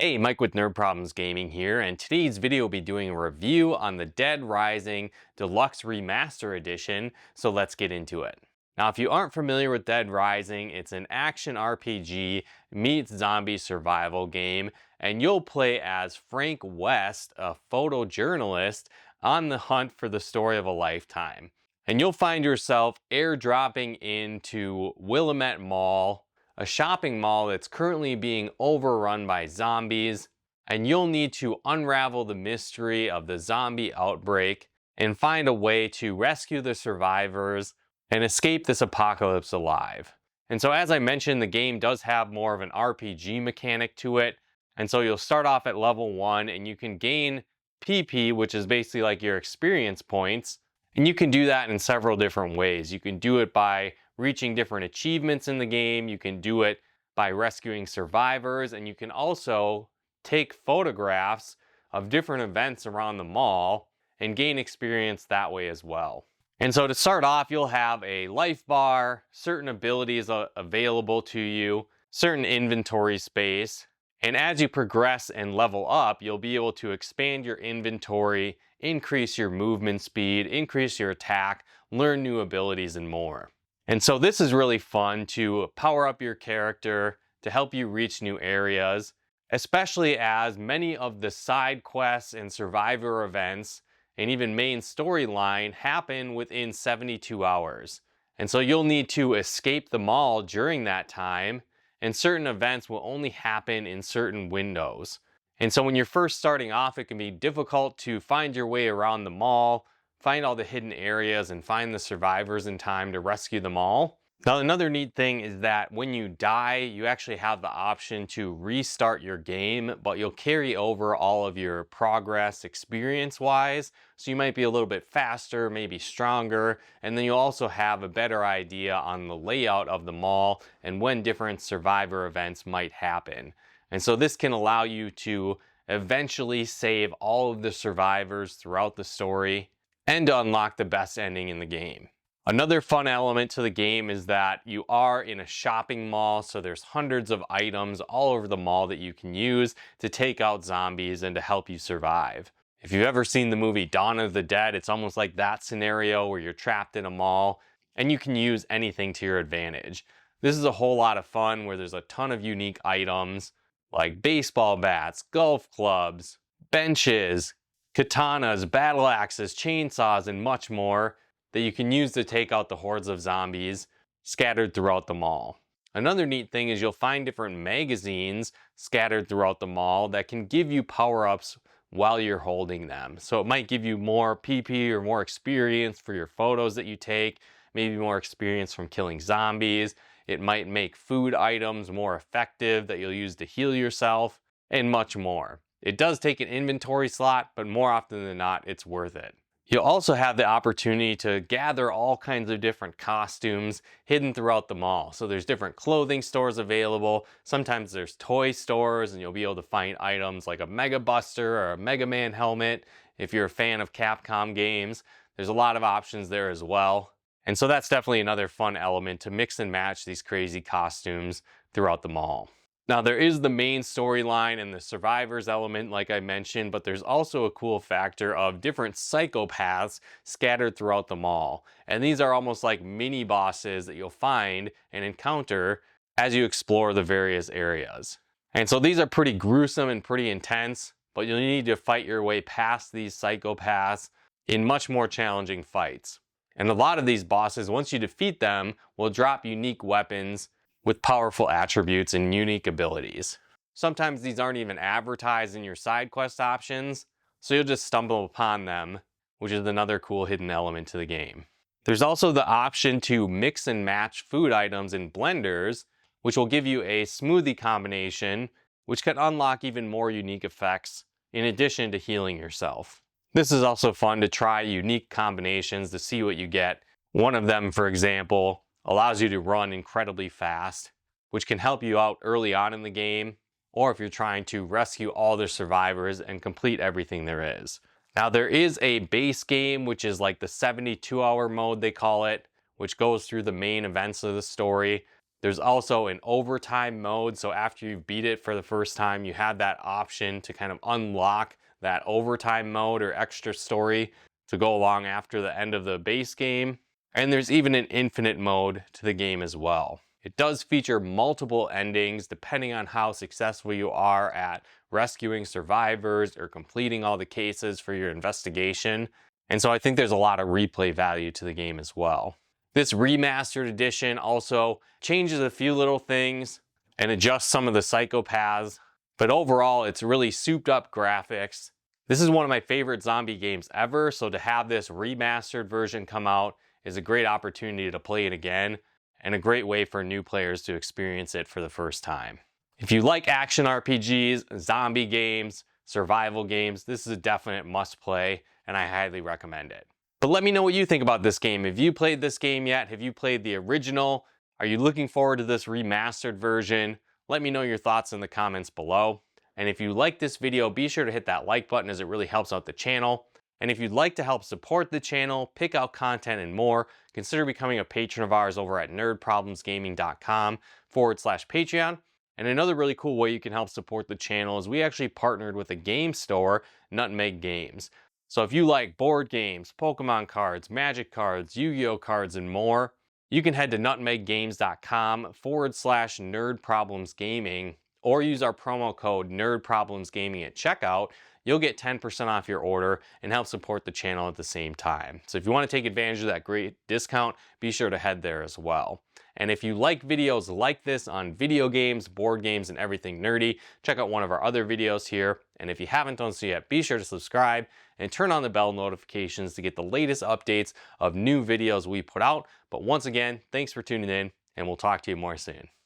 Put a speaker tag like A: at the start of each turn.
A: Hey, Mike with Nerd Problems Gaming here, and today's video will be doing a review on the Dead Rising Deluxe Remaster Edition, so let's get into it. Now, if you aren't familiar with Dead Rising, it's an action RPG meets zombie survival game, and you'll play as Frank West, a photojournalist, on the hunt for the story of a lifetime. And you'll find yourself airdropping into Willamette Mall, a shopping mall that's currently being overrun by zombies, and you'll need to unravel the mystery of the zombie outbreak and find a way to rescue the survivors and escape this apocalypse alive. And so, as I mentioned, the game does have more of an RPG mechanic to it, and so you'll start off at level 1 and you can gain PP, which is basically like your experience points, and you can do that in several different ways. You can do it by reaching different achievements in the game. You can do it by rescuing survivors, and you can also take photographs of different events around the mall and gain experience that way as well. And so to start off, you'll have a life bar, certain abilities available to you, certain inventory space, and as you progress and level up, you'll be able to expand your inventory, increase your movement speed, increase your attack, learn new abilities, and more. And so this is really fun to power up your character, to help you reach new areas, especially as many of the side quests and survivor events and even main storyline happen within 72 hours. And so you'll need to escape the mall during that time, and certain events will only happen in certain windows. And so when you're first starting off, it can be difficult to find your way around the mall, find all the hidden areas, and find the survivors in time to rescue them all. Now, another neat thing is that when you die, you actually have the option to restart your game, but you'll carry over all of your progress experience-wise, so you might be a little bit faster, maybe stronger, and then you'll also have a better idea on the layout of the mall and when different survivor events might happen. And so this can allow you to eventually save all of the survivors throughout the story and to unlock the best ending in the game. Another fun element to the game is that you are in a shopping mall, so there's hundreds of items all over the mall that you can use to take out zombies and to help you survive. If you've ever seen the movie Dawn of the Dead, it's almost like that scenario where you're trapped in a mall and you can use anything to your advantage. This is a whole lot of fun where there's a ton of unique items like baseball bats, golf clubs, benches, katanas, battle axes, chainsaws, and much more that you can use to take out the hordes of zombies scattered throughout the mall. Another neat thing is you'll find different magazines scattered throughout the mall that can give you power-ups while you're holding them. So it might give you more PP or more experience for your photos that you take, maybe more experience from killing zombies. It might make food items more effective that you'll use to heal yourself, and much more. It does take an inventory slot, but more often than not, it's worth it. You'll also have the opportunity to gather all kinds of different costumes hidden throughout the mall. So there's different clothing stores available. Sometimes there's toy stores, and you'll be able to find items like a Mega Buster or a Mega Man helmet. If you're a fan of Capcom games, there's a lot of options there as well. And so that's definitely another fun element to mix and match these crazy costumes throughout the mall. Now, there is the main storyline and the survivors element, like I mentioned, but there's also a cool factor of different psychopaths scattered throughout the mall. And these are almost like mini bosses that you'll find and encounter as you explore the various areas. And so these are pretty gruesome and pretty intense, but you'll need to fight your way past these psychopaths in much more challenging fights. And a lot of these bosses, once you defeat them, will drop unique weapons with powerful attributes and unique abilities. Sometimes these aren't even advertised in your side quest options, so you'll just stumble upon them, which is another cool hidden element to the game. There's also the option to mix and match food items in blenders, which will give you a smoothie combination, which can unlock even more unique effects in addition to healing yourself. This is also fun to try unique combinations to see what you get. One of them, for example, allows you to run incredibly fast, which can help you out early on in the game, or if you're trying to rescue all the survivors and complete everything there is. Now, there is a base game, which is like the 72-hour mode they call it, which goes through the main events of the story. There's also an overtime mode, so after you've beat it for the first time, you have that option to kind of unlock that overtime mode or extra story to go along after the end of the base game. And there's even an infinite mode to the game as well. It does feature multiple endings depending on how successful you are at rescuing survivors or completing all the cases for your investigation. And so I think there's a lot of replay value to the game as well. This remastered edition also changes a few little things and adjusts some of the psychopaths, but overall it's really souped up graphics. This is one of my favorite zombie games ever, so to have this remastered version come out is a great opportunity to play it again and a great way for new players to experience it for the first time. If you like action RPGs, zombie games, survival games, this is a definite must play and I highly recommend it. But let me know what you think about this game. Have you played this game yet? Have you played the original? Are you looking forward to this remastered version? Let me know your thoughts in the comments below. And if you like this video, be sure to hit that like button as it really helps out the channel. And if you'd like to help support the channel, pick out content and more, consider becoming a patron of ours over at nerdproblemsgaming.com/Patreon. And another really cool way you can help support the channel is we actually partnered with a game store, Nutmeg Games. So if you like board games, Pokemon cards, Magic cards, Yu-Gi-Oh cards, and more, you can head to nutmeggames.com/nerdproblemsgaming or use our promo code nerdproblemsgaming at checkout. You'll get 10% off your order and help support the channel at the same time. So if you want to take advantage of that great discount, be sure to head there as well. And if you like videos like this on video games, board games, and everything nerdy, check out one of our other videos here. And if you haven't done so yet, be sure to subscribe and turn on the bell notifications to get the latest updates of new videos we put out. But once again, thanks for tuning in, and we'll talk to you more soon.